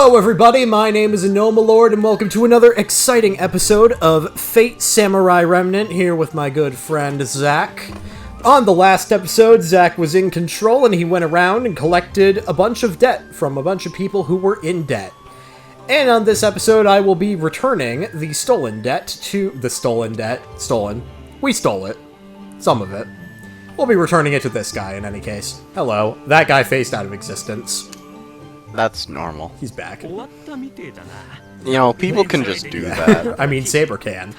Hello everybody, my name is Enoma Lord, and welcome to another exciting episode of Fate Samurai Remnant, here with my good friend Zach. On the last episode, Zach was in control and he went around and collected a bunch of debt from a bunch of people who were in debt. And on this episode, I will be returning the stolen debt to... Stolen. We stole it. Some of it. We'll be returning it to this guy in any case. Hello. That guy phased out of existence. That's normal. He's back. You know, people can just do that. I mean, Saber can.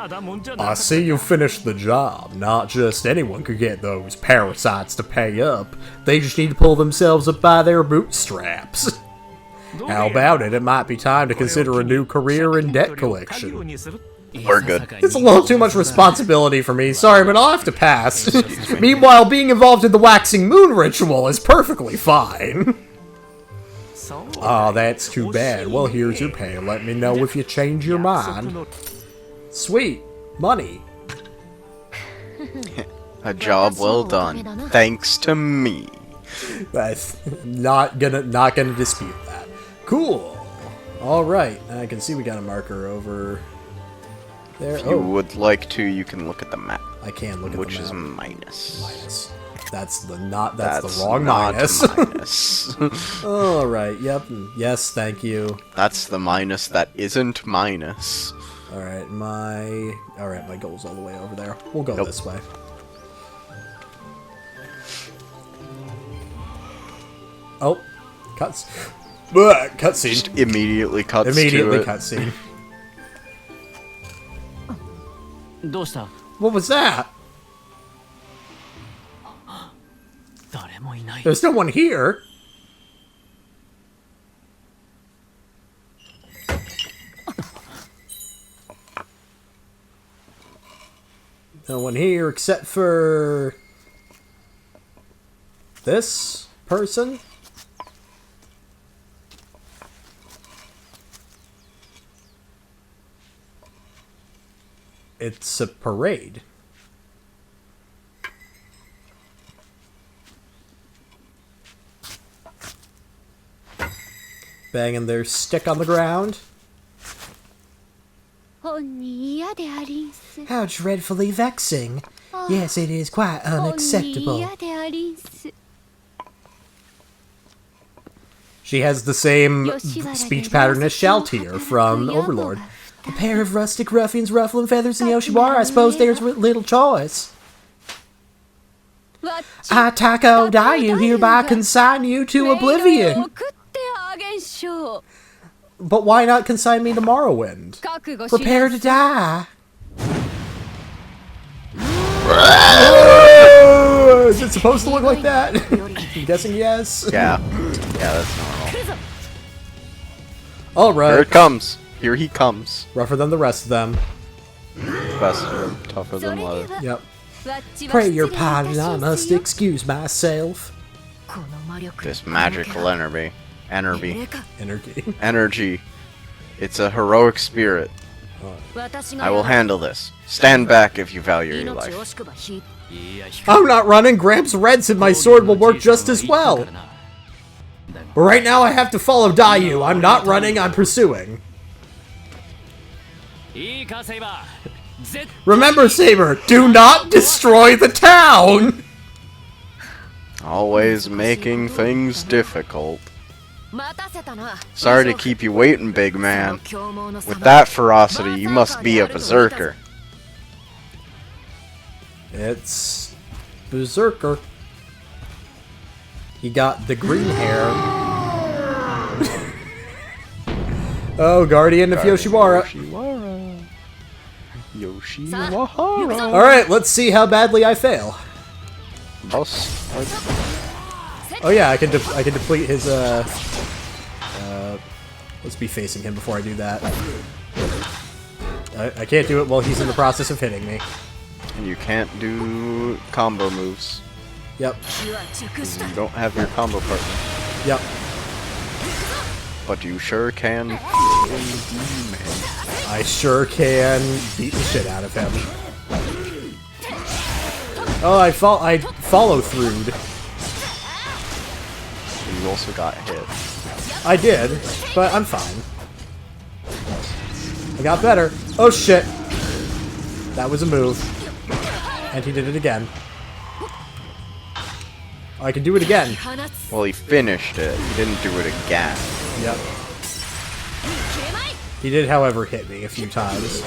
I see you finished the job. Not just anyone could get those parasites to pay up. They just need to pull themselves up by their bootstraps. How about it? It might be time to consider a new career in debt collection. We're good. It's a little too much responsibility for me, sorry, but I'll have to pass. Meanwhile, being involved in the waxing moon ritual is perfectly fine. Oh, that's too bad. Well, here's your pay. Let me know if you change your mind. Sweet. Money. A job well done. Thanks to me. That's not gonna dispute that. Cool. Alright. I can see we got a marker over there. If you would like to, you can look at the map. I can look at the map. Which is minus. Minus. That's the wrong not minus. minus. Alright, yep. Yes, thank you. That's the minus that isn't minus. Alright, my goal's all the way over there. We'll go this way. Oh, cutscene. Just immediately cuts Immediately to it. cutscene. What was that? There's no one here. No one here except for this person. It's a parade. Banging their stick on the ground. How dreadfully vexing. Yes, it is quite unacceptable. She has the same speech pattern as Shaltier from Overlord. A pair of rustic ruffians ruffling feathers in Yoshiwara. I suppose there's little choice. I, Taco Dayu, hereby consign you to oblivion. But why not consign me to Morrowind? Prepare to die. Is it supposed to look like that? I'm guessing yes. Yeah. Yeah, that's normal. Alright. Here it comes. Here he comes. Rougher than the rest of them. Faster, tougher than leather. Yep. Pray your pardon, I must excuse myself. This magical energy. Energy. It's a heroic spirit. I will handle this. Stand back if you value your life. I'm not running. Gramps Reds and my sword will work just as well. But right now I have to follow Dayu. I'm not running, I'm pursuing. Remember, Saber, do not destroy the town! Always making things difficult. Sorry to keep you waiting, big man. With that ferocity, you must be a berserker. It's... Berserker. He got the green hair. Oh, Guardian of Yoshiwara. Yoshiwara. Alright, let's see how badly I fail. Oh yeah, I can deplete his, let's be facing him before I do that. I can't do it while he's in the process of hitting me. And you can't do combo moves. Yep. You don't have your combo partner. Yep. But you sure can. I sure can beat the shit out of him. Oh, I follow through'd. You also got hit. I did, but I'm fine. I got better. Oh shit. That was a move. And he did it again. Oh, I can do it again. Well, he finished it. He didn't do it again. Yep. He did, however, hit me a few times.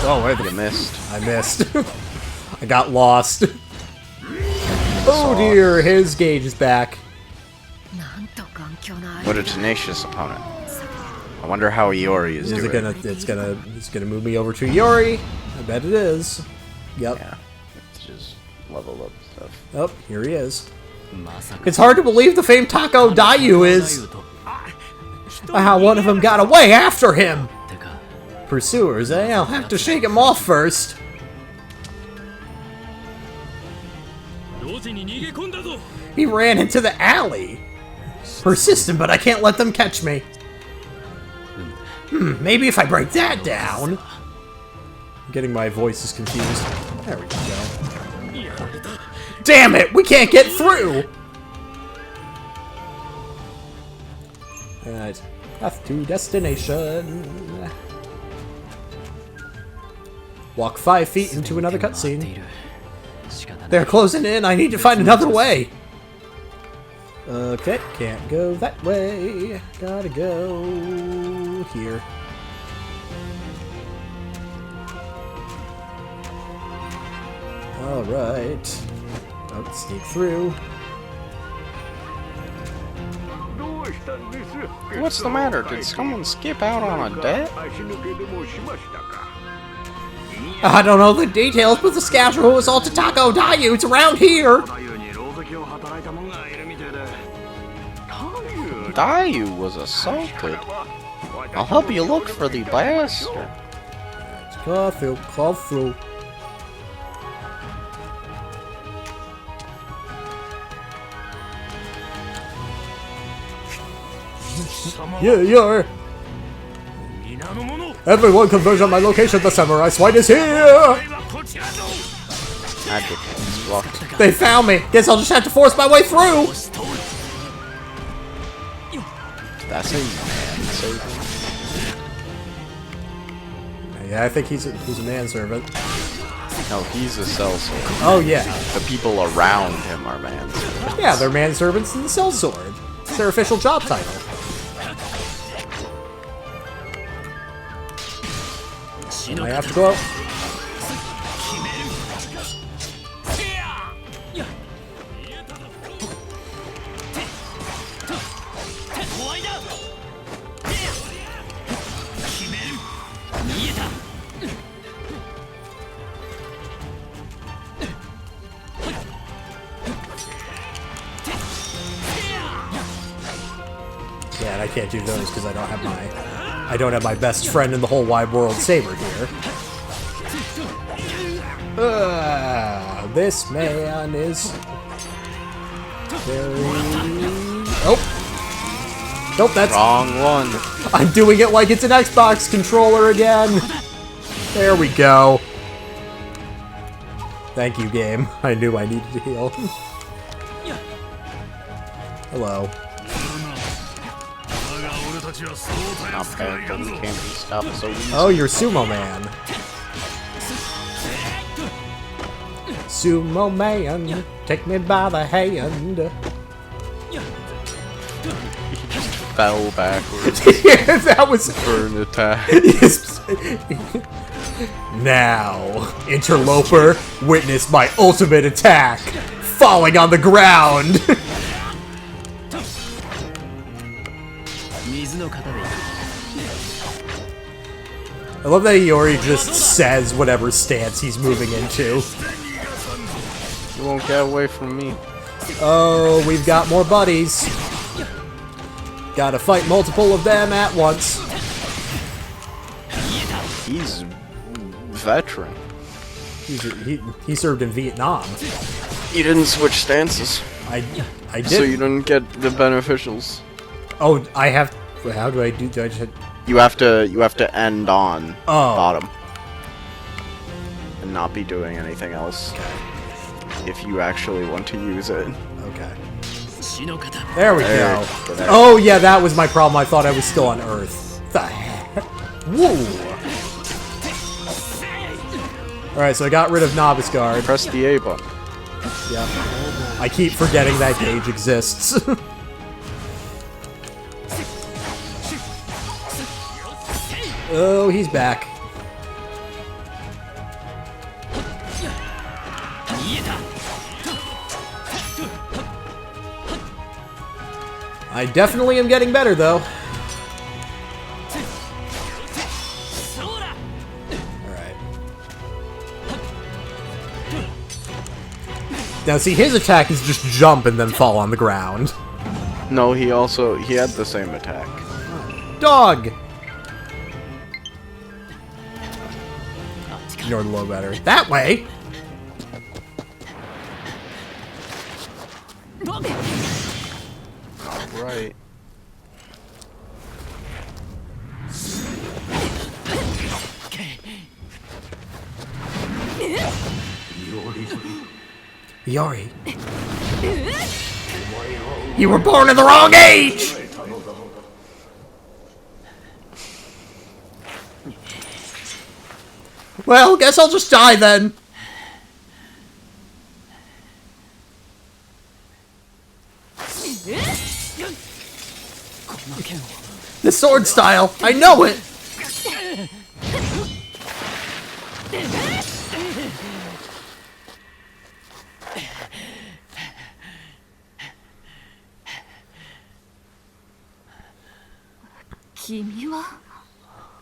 Oh, wait. You missed. I missed. I got lost. Oh dear, his gauge is back. What a tenacious opponent. I wonder how Iori is doing. It's gonna move me over to Iori. I bet it is. Yep. Yeah. It's just level up stuff. Oh, here he is. It's hard to believe the famed Tako Dayu is... how one of them got away after him! Pursuers, eh? I'll have to shake him off first. He ran into the alley. Persistent, but I can't let them catch me. Maybe if I break that down... I'm getting my voices confused. There we go. Damn it! We can't get through! Alright. Path to destination. Walk 5 feet into another cutscene. They're closing in. I need to find another way. Okay, can't go that way. Gotta go here. Alright. Oh, sneak through. What's the matter? Did someone skip out on a debt? I don't know the details, but the scoundrel who assaulted Tako Dayu, it's around here! Dayu was assaulted. I'll help you look for the bastard. Call through. Yeah. Everyone converge on my location. The samurai swine is here. It's blocked. They found me. Guess I'll just have to force my way through. That's a manservant. Yeah, I think he's a manservant. No, he's a sellsword. Oh yeah. The people around him are manservants. Yeah, they're manservants in the sellsword. It's their official job title. I have to go out. Yeah, and I can't do those because I don't have my best friend in the whole wide world, Saber, here. This man is very... Oh! Nope, that's... Wrong one. I'm doing it like it's an Xbox controller again! There we go. Thank you, game. I knew I needed to heal. Hello. Not bad, but we can't be stopped so easy. Oh, you're Sumo Man. Sumo Man, take me by the hand. He just fell backwards. Yeah, that was... For an attack. Now, interloper, witness my ultimate attack, falling on the ground. I love that Iori just says whatever stance he's moving into. You won't get away from me. Oh, we've got more buddies. Gotta fight multiple of them at once. He's veteran. He served in Vietnam. You didn't switch stances. I did. So you didn't get the beneficials. Oh, I have. How do I do? Do I just? You have to end on bottom. and not be doing anything else. If you actually want to use it. Okay. There we go. Oh yeah, that was my problem. I thought I was still on Earth. The heck? Woo! Alright, so I got rid of Novice Guard. Press the A button. Yep. I keep forgetting that gauge exists. Oh, he's back. I definitely am getting better, though. Alright. Now, see, his attack is just jump and then fall on the ground. No, he had the same attack. Dog! Ignore the low battery. That way! Right. Yori. You were born in the wrong age! Well, guess I'll just die then. The sword style, I know it!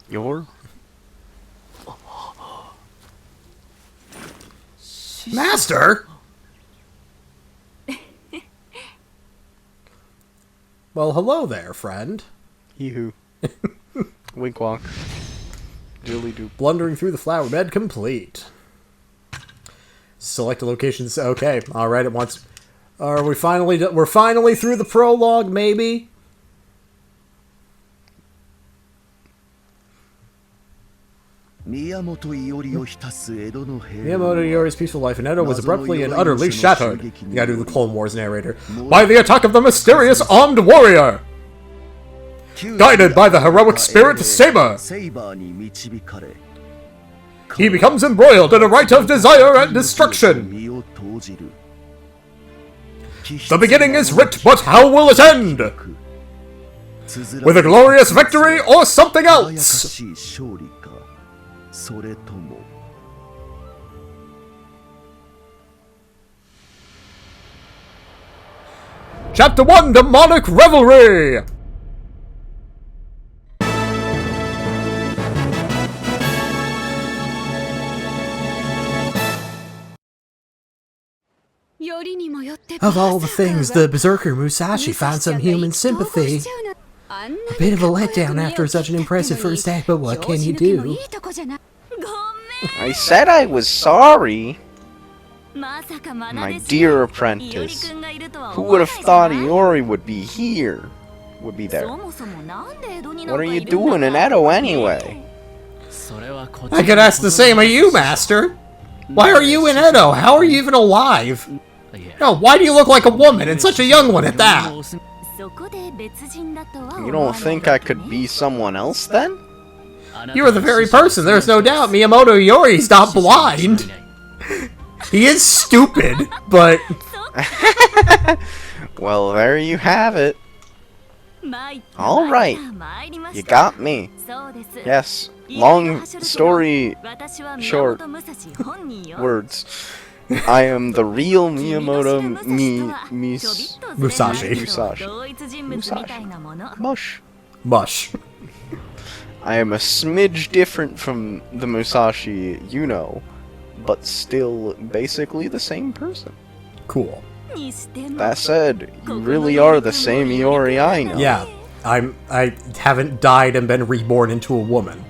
Your? Master? Well, hello there, friend. Yee-hoo. Wink wonk. Dilly doop. Blundering through the flower bed complete. Select a location. Okay, alright, it wants... Are we finally... We're finally through the prologue, maybe? Miyamoto Iori's peaceful life in Edo was abruptly and utterly shattered, you gotta do the Clone Wars narrator, by the attack of the mysterious armed warrior! Guided by the heroic spirit Saber, he becomes embroiled in a rite of desire and destruction. The beginning is writ, but how will it end? With a glorious victory or something else? Chapter 1, Demonic Revelry! Of all the things, the Berserker Musashi found some human sympathy. A bit of a letdown after such an impressive first act, but what can you do? I said I was sorry. My dear apprentice. Who would have thought Iori would be here? Would be there. What are you doing in Edo anyway? I could ask the same of you, Master. Why are you in Edo? How are you even alive? No, why do you look like a woman, and such a young one at that? You don't think I could be someone else then? You are the very person, there's no doubt. Miyamoto Iori's not blind. He is stupid, but... Well, there you have it. Alright, you got me. Yes, long story short words. I am the real Miyamoto Musashi. Mush. Mush. I am a smidge different from the Musashi you know, but still basically the same person. Cool. That said, you really are the same Iori I know. Yeah, I haven't died and been reborn into a woman.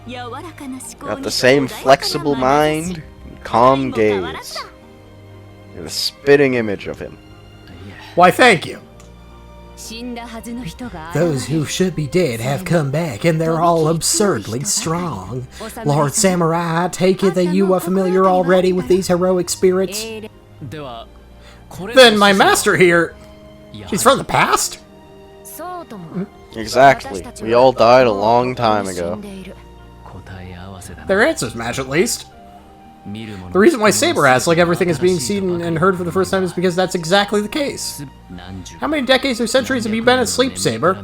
Got the same flexible mind, and calm gaze. You're a spitting image of him. Why, thank you. Those who should be dead have come back, and they're all absurdly strong. Lord Samurai, I take it that you are familiar already with these heroic spirits? Then my master here, she's from the past? Exactly. We all died a long time ago. Their answers match, at least. The reason why Saber asks like everything is being seen and heard for the first time is because that's exactly the case. How many decades or centuries have you been asleep, Saber?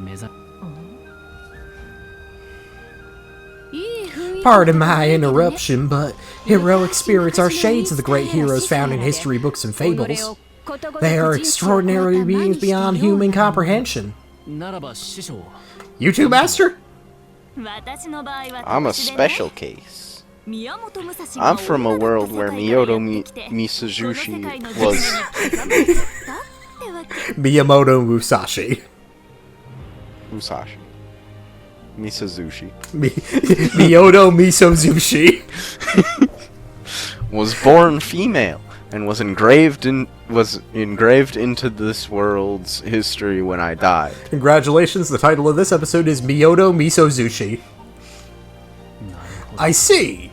Pardon my interruption, but heroic spirits are shades of the great heroes found in history books and fables. They are extraordinary beings beyond human comprehension. You too, Master? I'm a special case. I'm from a world where Miyoto Misozushi was... Miyamoto Musashi. Musashi. Misozushi. Miyoto Misozushi. Was born female and was engraved into this world's history when I died. Congratulations, the title of this episode is Miyoto Misozushi. I see.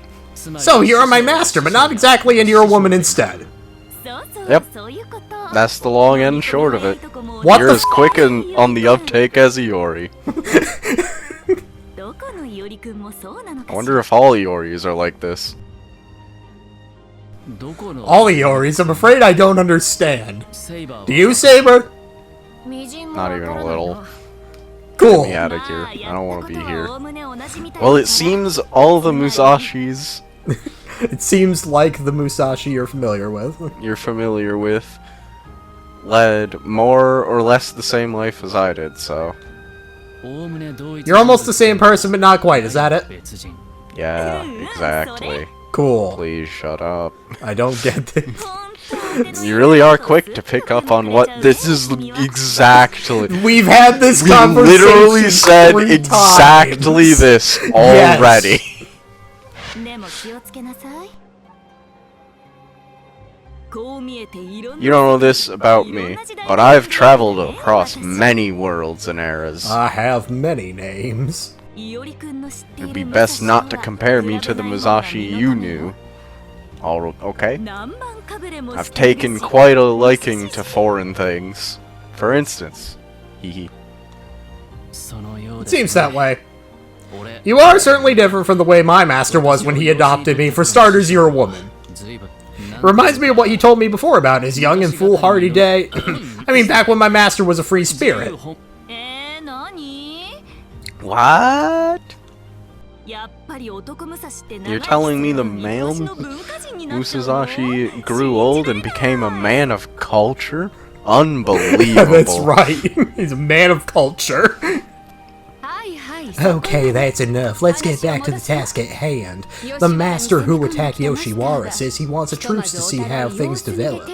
So you're my master, but not exactly, and you're a woman instead. Yep. That's the long and short of it. What You're as quick and on the uptake as Iori. I wonder if all Ioris are like this. All Ioris? I'm afraid I don't understand. Do you, Saber? Not even a little. Cool. Get me out of here. I don't want to be here. Well, it seems all the Musashis... It seems like the Musashi you're familiar with. Led more or less the same life as I did, so... You're almost the same person, but not quite, is that it? Yeah, exactly. Cool. Please shut up. I don't get this. You really are quick to pick up on what this is exactly. We've had this We conversation literally said 3 exactly times. this already. Yes. You don't know this about me, but I've traveled across many worlds and eras. I have many names. It'd be best not to compare me to the Musashi you knew. Okay? I've taken quite a liking to foreign things. For instance, hehe. It seems that way. You are certainly different from the way my master was when he adopted me. For starters, you're a woman. Reminds me of what he told me before about his young and foolhardy day. I mean, back when my master was a free spirit. What? You're telling me the male Musashi grew old and became a man of culture? Unbelievable. That's right. He's a man of culture. Okay, that's enough. Let's get back to the task at hand. The master who attacked Yoshiwara says he wants a truce to see how things develop.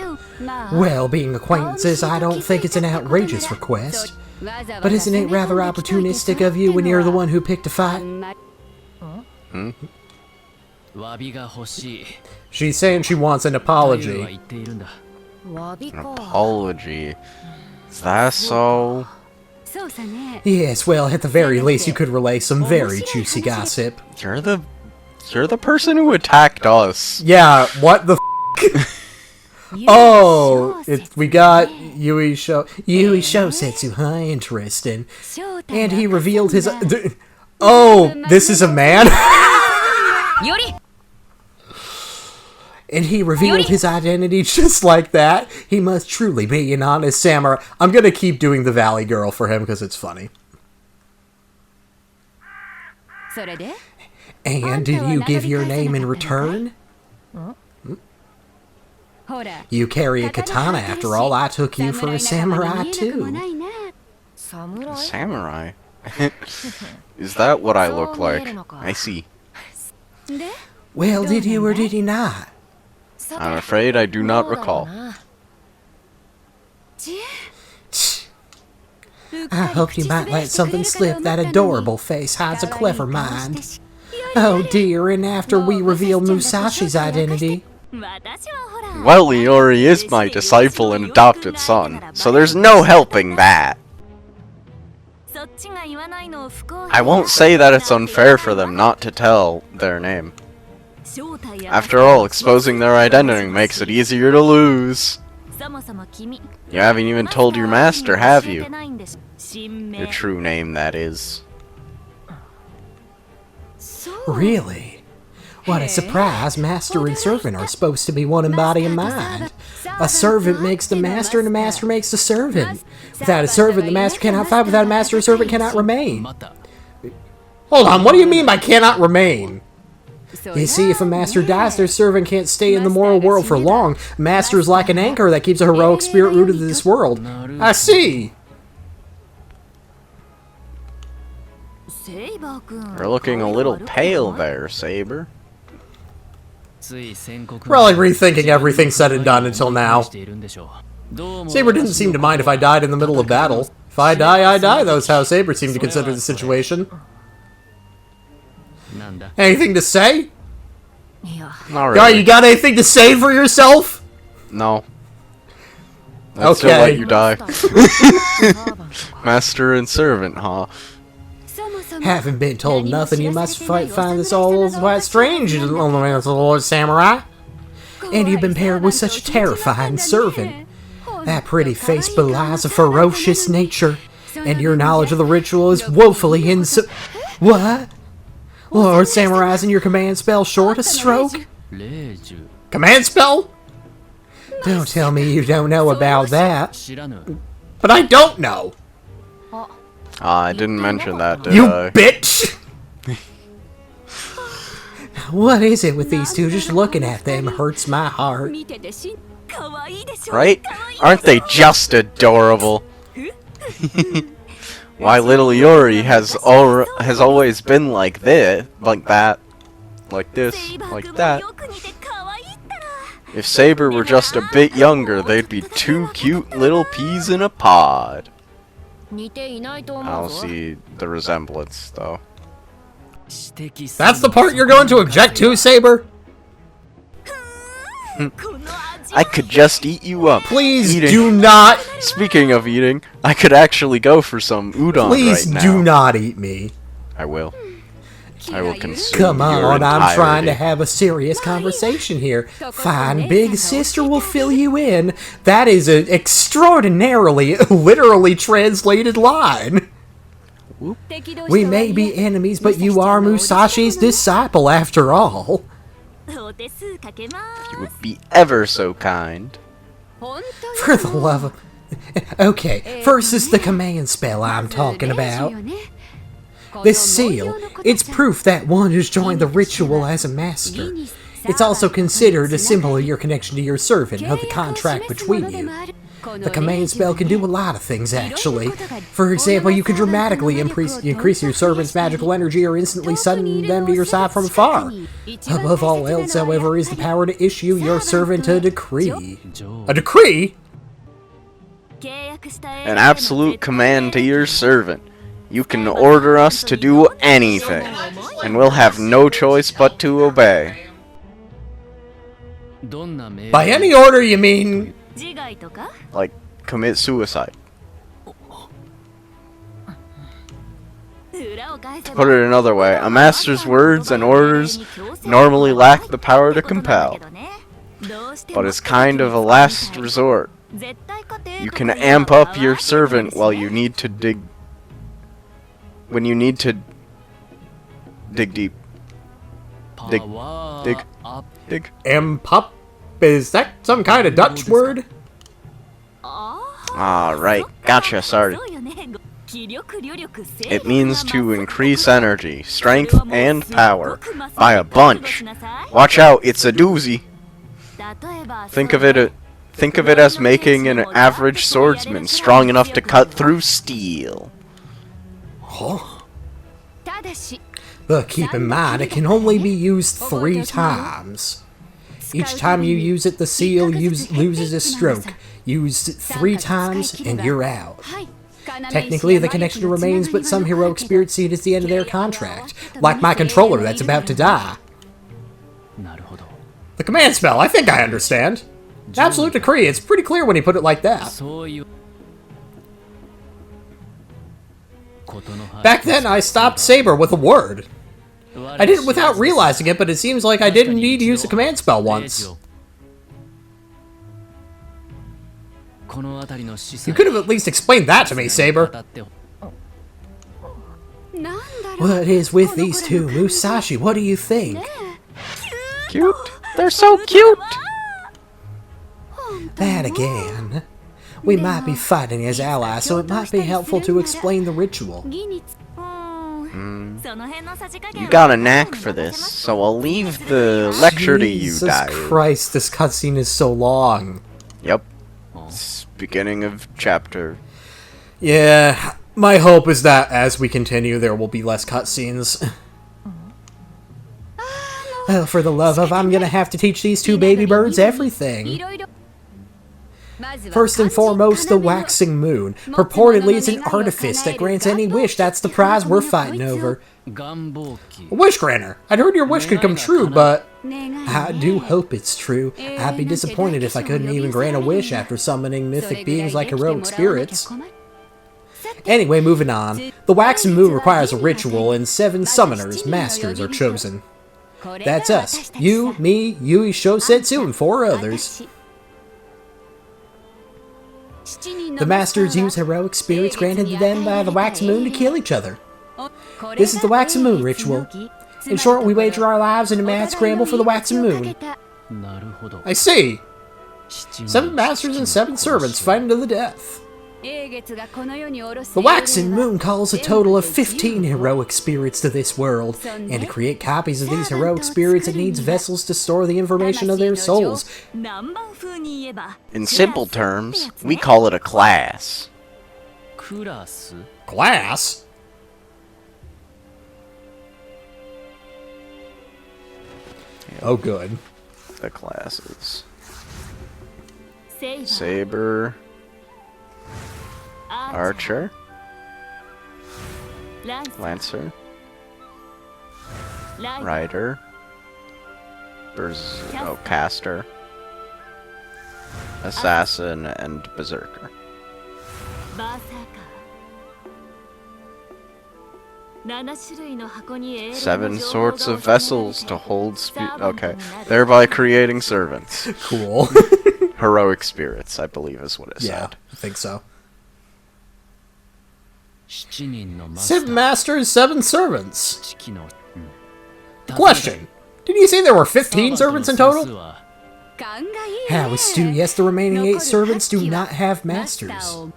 Well, being acquaintances, I don't think it's an outrageous request. But isn't it rather opportunistic of you when you're the one who picked a fight? She's saying she wants an apology. An apology? Is that so? Yes, well, at the very least, you could relay some very juicy gossip. You're the person who attacked us. Yeah, what the f***? Oh, we got Yui Shosetsu, huh? Interesting. And he revealed his... Oh, this is a man? And he revealed his identity just like that. He must truly be an honest samurai. I'm gonna keep doing the Valley Girl for him because it's funny. And did you give your name in return? You carry a katana after all. I took you for a samurai too. A samurai? Is that what I look like? I see. Well, did you or did you not? I'm afraid I do not recall. I hoped you might let something slip. That adorable face hides a clever mind. Oh dear, and after we reveal Musashi's identity... Well, Iori is my disciple and adopted son, so there's no helping that. I won't say that it's unfair for them not to tell their name. After all, exposing their identity makes it easier to lose. You haven't even told your master, have you? Your true name, that is. Really? What a surprise. Master and servant are supposed to be one in body and mind. A servant makes the master, and a master makes the servant. Without a servant, the master cannot fight. Without a master, a servant cannot remain. Hold on, what do you mean by cannot remain? You see, if a master dies, their servant can't stay in the moral world for long. Master is like an anchor that keeps a heroic spirit rooted in this world. I see. You're looking a little pale there, Saber. Probably rethinking everything said and done until now. Saber didn't seem to mind if I died in the middle of battle. If I die, I die. That's how Saber seemed to consider the situation. Anything to say? Not really. Guy, you got anything to say for yourself? No. I'd still let you die. Master and servant, huh? Haven't been told nothing. You must find this all quite strange, Lord Samurai. And you've been paired with such a terrifying servant. That pretty face belies a ferocious nature, and your knowledge of the ritual is woefully What? Lord Samurai's in your command spell short a stroke? Command spell? Don't tell me you don't know about that. But I don't know. I didn't mention that, did you I? Bitch! What is it with these two? Just looking at them hurts my heart. Right? Aren't they just adorable? Why, little Yuri has always been like this, like that, like this, like that. If Saber were just a bit younger, they'd be two cute little peas in a pod. I don't see the resemblance, though. That's the part you're going to object to, Saber? I could just eat you up. Please do not. Speaking of eating, I could actually go for some udon Please right now. do not eat me. I will. I will consume Come on, your entirety. I'm trying to have a serious conversation here. Fine, big sister will fill you in. That is an extraordinarily, literally translated line. Whoop. We may be enemies, but you are Musashi's disciple after all. You would be ever so kind. For the love of... Okay, first is the command spell I'm talking about. This seal, it's proof that one has joined the ritual as a master. It's also considered a symbol of your connection to your servant, of the contract between you. The command spell can do a lot of things, actually. For example, you can dramatically increase your servant's magical energy or instantly summon them to your side from afar. Above all else, however, is the power to issue your servant a decree. A decree? An absolute command to your servant. You can order us to do anything, and we'll have no choice but to obey. By any order, you mean... Like, commit suicide. To put it another way, a master's words and orders normally lack the power to compel, but it's kind of a last resort. You can amp up your servant when you need to dig deep. Dig. Amp up? Is that some kind of Dutch word? Ah, right. Gotcha, sorry. It means to increase energy, strength, and power by a bunch. Watch out, it's a doozy. Think of it as making an average swordsman strong enough to cut through steel. Huh? But keep in mind, it can only be used 3 times. Each time you use it, the seal loses a stroke. Use it 3 times, and you're out. Technically, the connection remains, but some heroic spirits see it as the end of their contract. Like my controller that's about to die. The command spell, I think I understand. Absolute decree, it's pretty clear when he put it like that. Back then, I stopped Saber with a word. I did it without realizing it, but it seems like I didn't need to use a command spell once. You could have at least explained that to me, Saber. What is with these two? Musashi, what do you think? Cute. They're so cute. That again. We might be fighting as allies, so it might be helpful to explain the ritual. You got a knack for this, so I'll leave the lecture to you, Dai. Jesus Christ, this cutscene is so long. Yep. It's beginning of chapter. Yeah, my hope is that as we continue, there will be less cutscenes. Well, for the love of, I'm gonna have to teach these two baby birds everything. First and foremost, the waxing moon. Purportedly, it's an artifice that grants any wish. That's the prize we're fighting over. A wish granter. I'd heard your wish could come true, but I do hope it's true. I'd be disappointed if I couldn't even grant a wish after summoning mythic beings like heroic spirits. Anyway, moving on. The waxing moon requires a ritual, and 7 summoners, masters, are chosen. That's us. You, me, Yui Shosetsu, and 4 others. The masters use heroic spirits granted to them by the waxing moon to kill each other. This is the waxing moon ritual. In short, we wager our lives in a mad scramble for the waxing moon. I see. 7 masters and 7 servants fighting to the death. The waxing moon calls a total of 15 heroic spirits to this world, and to create copies of these heroic spirits it needs vessels to store the information of their souls. In simple terms, we call it a class. Class? Oh, good. The classes. Saber. Archer. Lancer. Rider. Caster. Assassin and Berserker. 7 sorts of vessels to hold okay. Thereby creating servants. Cool. Heroic spirits, I believe is what it Yeah, said. I think so. 7 masters, 7 servants. Question. Did you say there were 15 servants in total? How is Stu? Yes, the remaining 8 servants do not have masters.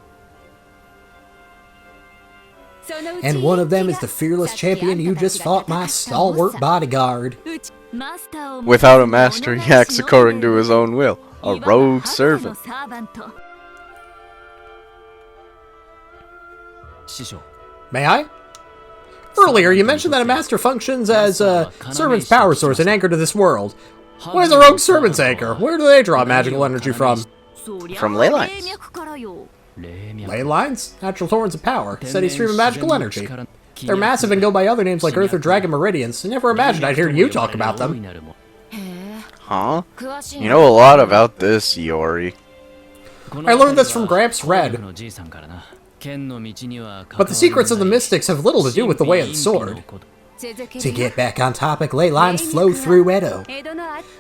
And one of them is the fearless champion you just fought, my stalwart bodyguard. Without a master, he acts according to his own will. A rogue servant. May I? Earlier, you mentioned that a master functions as a servant's power source and anchor to this world. What is a rogue servant's anchor? Where do they draw magical energy from? From ley lines. Ley lines? Natural torrents of power. Steady stream of magical energy. They're massive and go by other names like Earth or Dragon Meridians. I never imagined I'd hear you talk about them. Huh? You know a lot about this, Iori. I learned this from Gramps Red. But the secrets of the mystics have little to do with the way of the sword. To get back on topic, ley lines flow through Edo.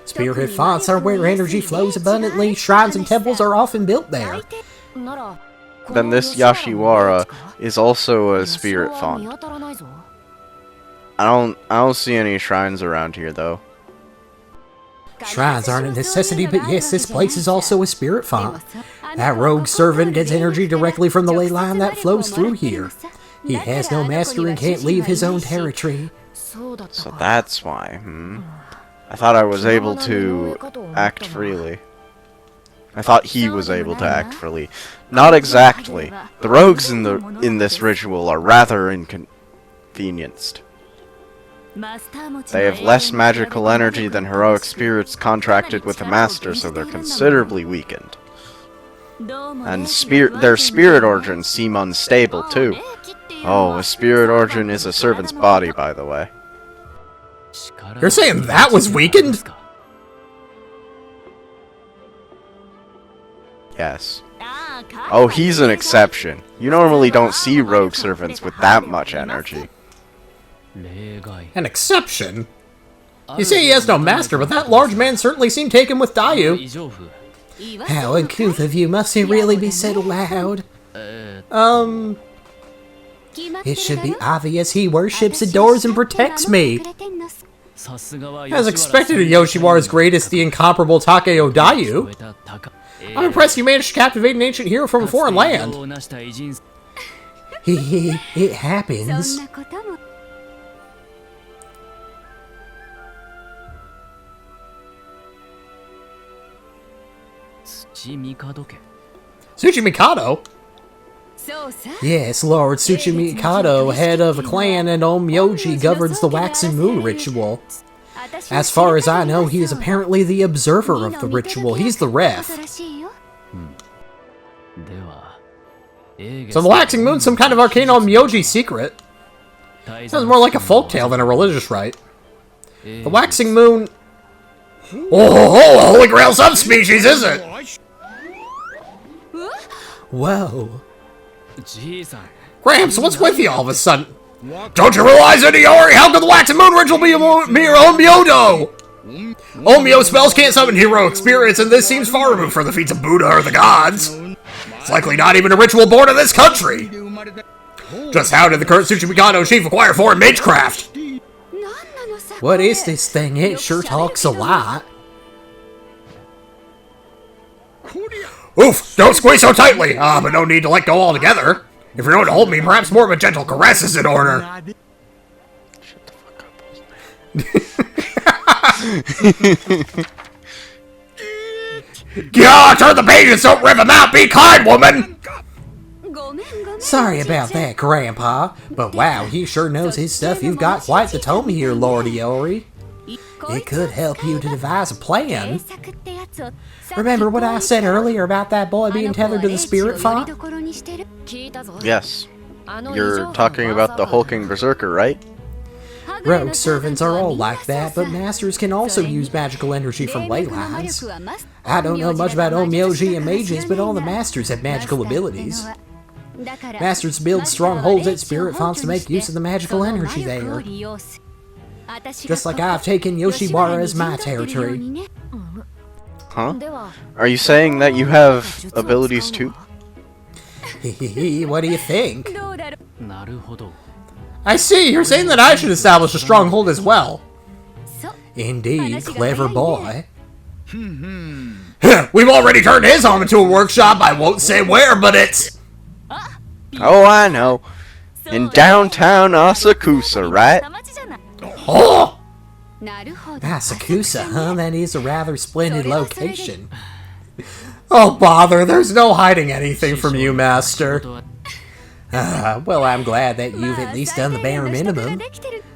Spirit fonts are where energy flows abundantly. Shrines and temples are often built there. Then this Yashiwara is also a spirit font. I don't see any shrines around here though. Shrines aren't a necessity, but yes, this place is also a spirit font. That rogue servant gets energy directly from the ley line that flows through here. He has no master and can't leave his own territory. So that's why, I thought I was able to act freely. I thought he was able to act freely. Not exactly. The rogues in this ritual are rather inconvenienced. They have less magical energy than heroic spirits contracted with a master, so they're considerably weakened. And their spirit organs seem unstable too. Oh, a spirit organ is a servant's body, by the way. You're saying that was weakened? Yes. Oh, he's an exception. You normally don't see rogue servants with that much energy. An exception? You say he has no master, but that large man certainly seemed taken with Dayu. How uncouth of you, must he really be so loud? It should be obvious he worships, adores, and protects me. As expected of Yoshiwara's greatest, the incomparable Takeo Dayu. I'm impressed you managed to captivate an ancient hero from a foreign land. It happens. Tsuchimikado? Yes, Lord Tsuchimikado, head of a clan, and Onmyoji governs the waxing moon ritual. As far as I know, he is apparently the observer of the ritual. He's the ref. So the waxing moon's some kind of arcane Onmyoji secret. Sounds more like a folktale than a religious rite. The waxing moon... Oh, a holy grail subspecies, is it? Whoa. Gramps, what's with you all of a sudden? Don't you realize, Iori? How could the waxing moon ritual be mere Onmyoto? Onmyo spells can't summon heroic spirits, and this seems far removed from the feats of Buddha or the gods. It's likely not even a ritual born in this country. Just how did the current Tsuchimikado chief acquire foreign magecraft? What is this thing? It sure talks a lot. Oof! Don't squeeze so tightly! But no need to let go altogether. If you're going to hold me, perhaps more of a gentle caress is in order. Shut the fuck up. Yeah, turn the pages, don't rip them out! Be kind, woman! Sorry about that, Grandpa. But wow, he sure knows his stuff. You've got quite the tome here, Lord Iori. It could help you to devise a plan. Remember what I said earlier about that boy being tethered to the spirit font? Yes. You're talking about the hulking berserker, right? Rogue servants are all like that, but masters can also use magical energy from ley lines. I don't know much about Onmyoji and mages, but all the masters have magical abilities. Masters build strongholds at spirit fonts to make use of the magical energy there. Just like I've taken Yoshiwara as my territory. Huh? Are you saying that you have abilities too? What do you think? I see, you're saying that I should establish a stronghold as well. Indeed, clever boy. We've already turned his home into a workshop. I won't say where, but it's... Oh, I know. In downtown Asakusa, right? Oh! Asakusa, huh? That is a rather splendid location. Oh, bother, there's no hiding anything from you, Master. Well, I'm glad that you've at least done the bare minimum.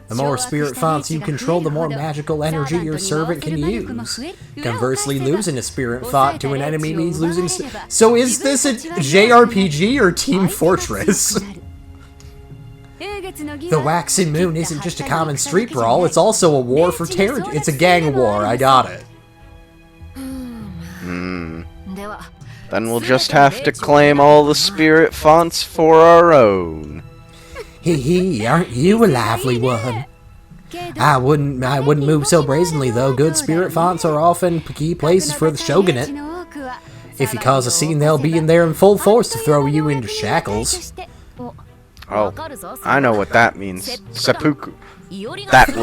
The more spirit fonts you control, the more magical energy your servant can use. Conversely, losing a spirit font to an enemy means losing... So is this a JRPG or Team Fortress? The Waxing Moon isn't just a common street brawl, it's also a war for territory. It's a gang war, I got it. Then we'll just have to claim all the spirit fonts for our own. Hee, aren't you a lively one? I wouldn't move so brazenly though. Good spirit fonts are often key places for the shogunate. If you cause a scene, they'll be in there in full force to throw you into shackles. Oh, I know what that means. Seppuku. That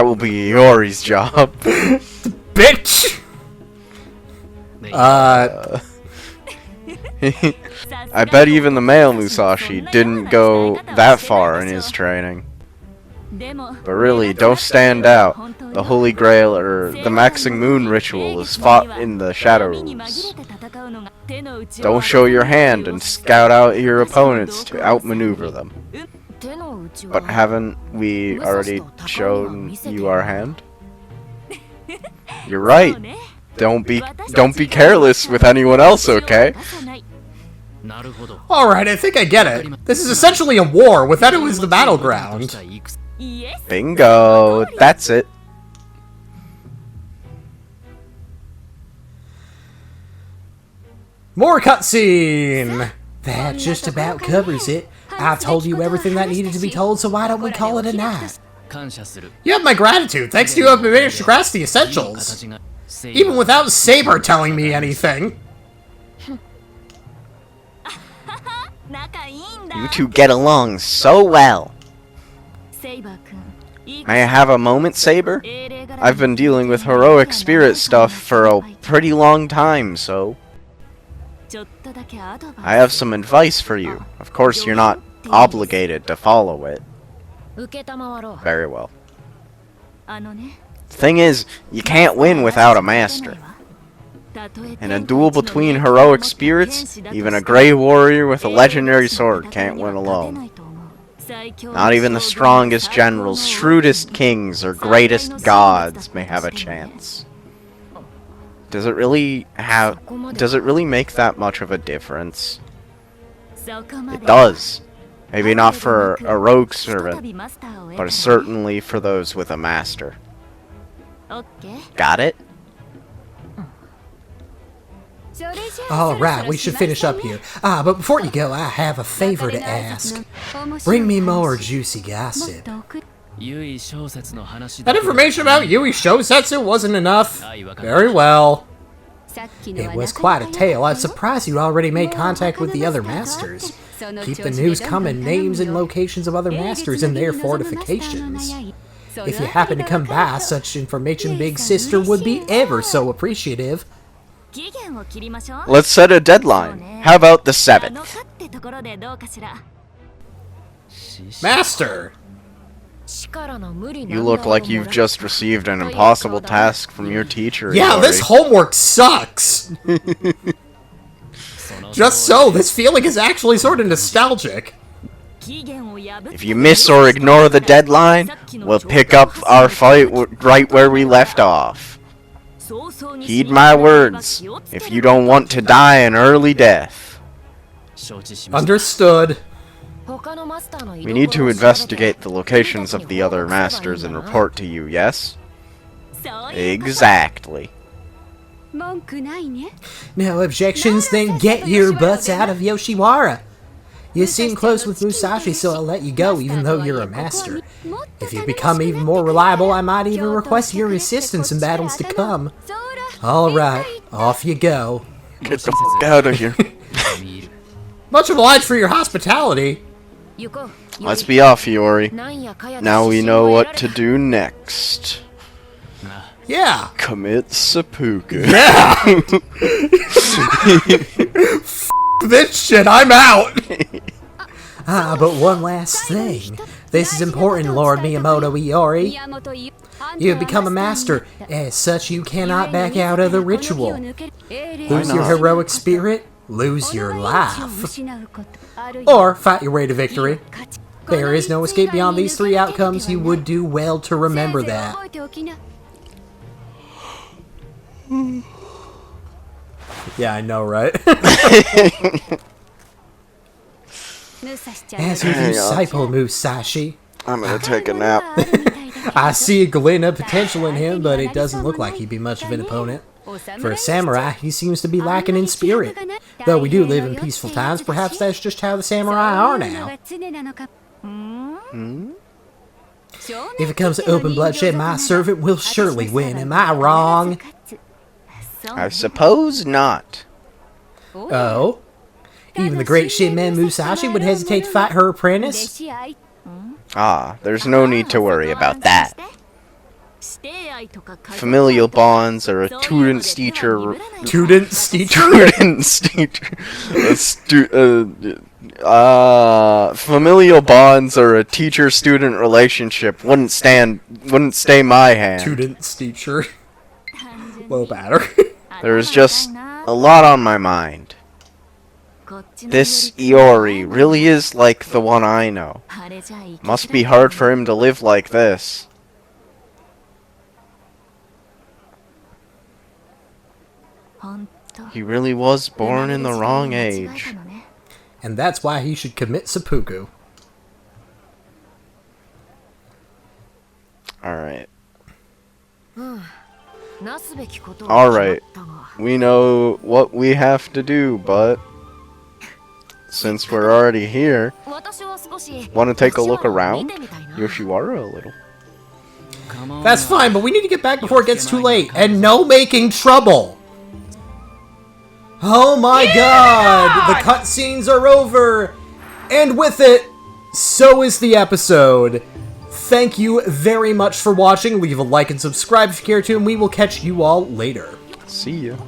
will be Iori's job. Bitch! I bet even the male Musashi didn't go that far in his training. But really, don't stand out. The Holy Grail or the Maxing Moon ritual is fought in the shadows. Don't show your hand and scout out your opponents to outmaneuver them. But haven't we already shown you our hand? You're right. Don't be careless with anyone else, okay? Alright, I think I get it. This is essentially a war. Without it was the battleground. Bingo! That's it. More cutscene! That just about covers it. I've told you everything that needed to be told, so why don't we call it a night? You have my gratitude. Thanks to you, I've managed to grasp the essentials. Even without Saber telling me anything. You two get along so well. May I have a moment, Saber? I've been dealing with heroic spirit stuff for a pretty long time, so... I have some advice for you. Of course, you're not obligated to follow it. Very well. The thing is, you can't win without a master. In a duel between heroic spirits, even a grey warrior with a legendary sword can't win alone. Not even the strongest generals, shrewdest kings, or greatest gods may have a chance. Does it really make that much of a difference? It does. Maybe not for a rogue servant, but certainly for those with a master. Got it? Alright, we should finish up here. But before you go, I have a favor to ask. Bring me more juicy gossip. That information about Yui Shosetsu wasn't enough. Very well. It was quite a tale. I'm surprised you already made contact with the other masters. Keep the news coming, names and locations of other masters and their fortifications. If you happen to come by, such information Big Sister would be ever so appreciative. Let's set a deadline. How about the 7th? Master! You look like you've just received an impossible task from your teacher. Yeah, Iori. this homework sucks! Just so, this feeling is actually sort of nostalgic. If you miss or ignore the deadline, we'll pick up our fight right where we left off. Heed my words, if you don't want to die an early death. Understood. We need to investigate the locations of the other masters and report to you, yes? Exactly. No objections, then get your butts out of Yoshiwara. You seem close with Musashi, so I'll let you go even though you're a master. If you become even more reliable, I might even request your assistance in battles to come. Alright, off you go. Get the fuck out of here. Much obliged for your hospitality. Let's be off, Iori. Now we know what to do next. Yeah. Commit seppuku. Yeah! F this shit, I'm out! But one last thing. This is important, Lord Miyamoto Iori. You have become a master. As such, you cannot back out of the ritual. Lose your heroic spirit, lose your life. Or fight your way to victory. There is no escape beyond these three outcomes. You would do well to remember that. Yeah, I know, right? As your disciple, Musashi. I'm gonna take a nap. I see a glint of potential in him, but it doesn't look like he'd be much of an opponent. For a samurai, he seems to be lacking in spirit. Though we do live in peaceful times, perhaps that's just how the samurai are now. If it comes to open bloodshed, my servant will surely win. Am I wrong? I suppose not. Oh? Even the great Shinmen Musashi would hesitate to fight her apprentice? Ah, there's no need to worry about that. Familial bonds are a student's teacher. Student's teacher? Student's teacher. Familial bonds are a teacher-student relationship. Wouldn't stay my hand. Student's teacher. Low batter. There's just a lot on my mind. This Iori really is like the one I know. Must be hard for him to live like this. He really was born in the wrong age. And that's why he should commit seppuku. Alright, we know what we have to do, but since we're already here, want to take a look around? Yoshiwara a little. That's fine, but we need to get back before it gets too late. And no making trouble! Oh my god! The cutscenes are over! And with it, so is the episode. Thank you very much for watching. Leave a like and subscribe if you care to, and we will catch you all later. See ya.